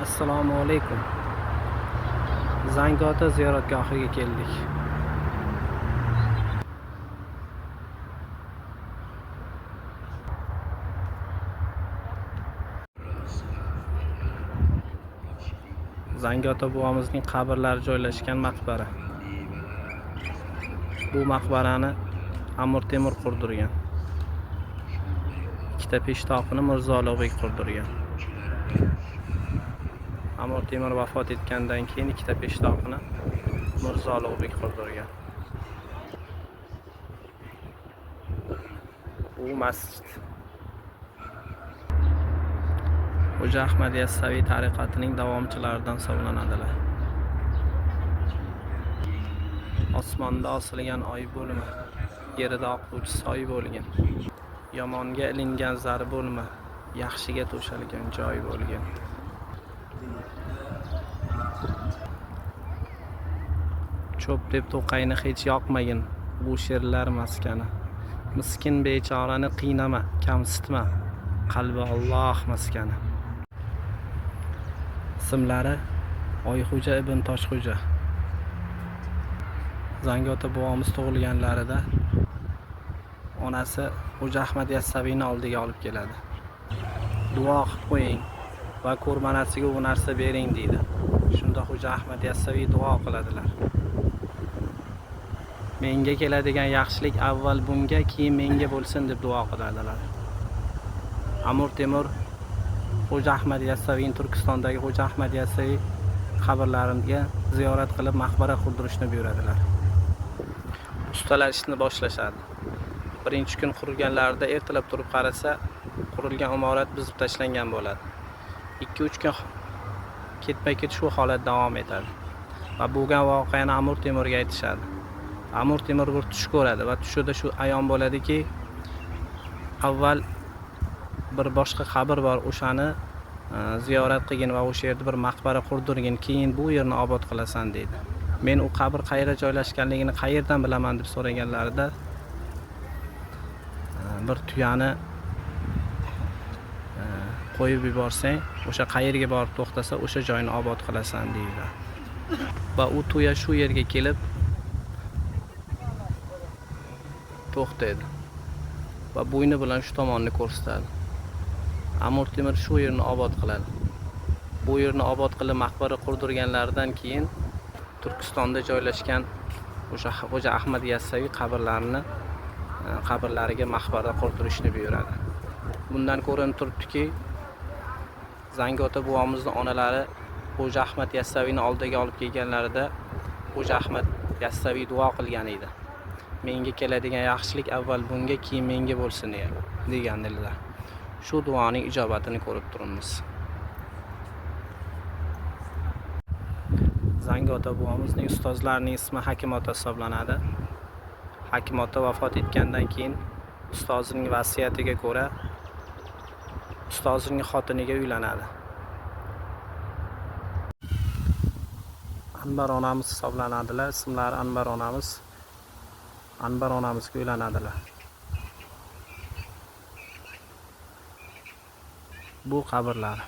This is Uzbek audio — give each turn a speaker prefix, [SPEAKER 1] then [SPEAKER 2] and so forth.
[SPEAKER 1] Assalomu alaykum. Zangiota ziyoratgohiga keldik. Zangiota bobomizning qabrlari joylashgan maqbara. Bu maqbarani Amir Temur qurdirgan. Ikkita peshtoqini Mirzo Ulug'bek qurdirgan. Amir Temur vafot etgandan keyin ikkita peshtoqini Mirzo Ulug'bek qurdirgan. Bu masjid. Xo'ja Ahmad Yassaviy tariqatining davomchilaridan hisoblanadilar. Osmonda osilgan oy bo'lma, yerida oquvchi soy bo'lgin. Yomonga ilingan zar bo'lma, yaxshiga to'shalgan joy bo'lgin. Cho'p deb to'qayni hech yoqmagin, bu she'rlar maskani. Miskin bechorani qiynama, kamsitma, qalbi Alloh maskani. Ismlari Oyxo'ja ibn Toshxo'ja. Zangiota bobomiz tug'ilganlarida onasi Xo'ja Ahmad Yassaviyni oldiga olib keladi. Duo qilib qo'ying va ko'rmanasiga u narsa bering deydi. Shunda Xo'ja Ahmad Yassaviy duo qiladilar. Menga keladigan yaxshilik avval bunga, keyin menga bo'lsin deb duo qiladilar. Amir Temur Xo'ja Ahmad Yassaviyning Turkistondagi Xo'ja Ahmad Yassaviy qabrlariga ziyorat qilib maqbara qurdirishni buyuradilar. Ustalar ishni boshlashadi. Birinchi kun qurilganlarida ertalab turib qarasa, qurilgan imorat buzib tashlangan bo'ladi. 2-3 kun ketma-ket shu holat davom etadi. Va bo'lgan voqeani Amir Temurga aytishadi. Amir Temur bir tush ko'radi va tushida shu ayon bo'ladiki, avval bir boshqa qabr bor, o'shani ziyorat qilgin va o'sha yerda bir maqbara qurdirgin, keyin bu yerni obod qilasan deydi. Men u qabr qayerda joylashganligini qayerdan bilaman deb so'raganlarida bir tuyani qo'yib yuborsang, o'sha qayerga borib to'xtasa, o'sha joyni obod qilasan deydi. Va u tuya shu yerga kelib to'xtaydi va bo'yni bilan shu tomonni ko'rsatadi. Amir Temur shu yerni obod qiladi. Bu yerni obod qilib maqbara qurdirganlaridan keyin Turkistonda joylashgan o'sha Xo'ja Ahmad Yassaviy qabrlariga maqbara qurdirishni buyuradi. Bundan ko'rinib turibdiki, Zangiota bobomizning onalari Xo'ja Ahmad Yassaviyni oldiga olib kelganlarida Xo'ja Ahmad Yassaviy duo qilgan edi. Menga keladigan yaxshilik avval bunga, keyin menga bo'lsin degandilar. Shu duoning ijobatini ko'rib turibmiz. Zangiota bobomizning ustozlarining ismi Hakimota hisoblanadi. Hakimota vafot etgandan keyin ustozining vasiyatiga ko'ra ustozining xotiniga uylanadi. Anbar onamiz hisoblanadilar. Ismlari Anbar onamiz. Anbar onamizga uylanadilar. Bu qabrlar.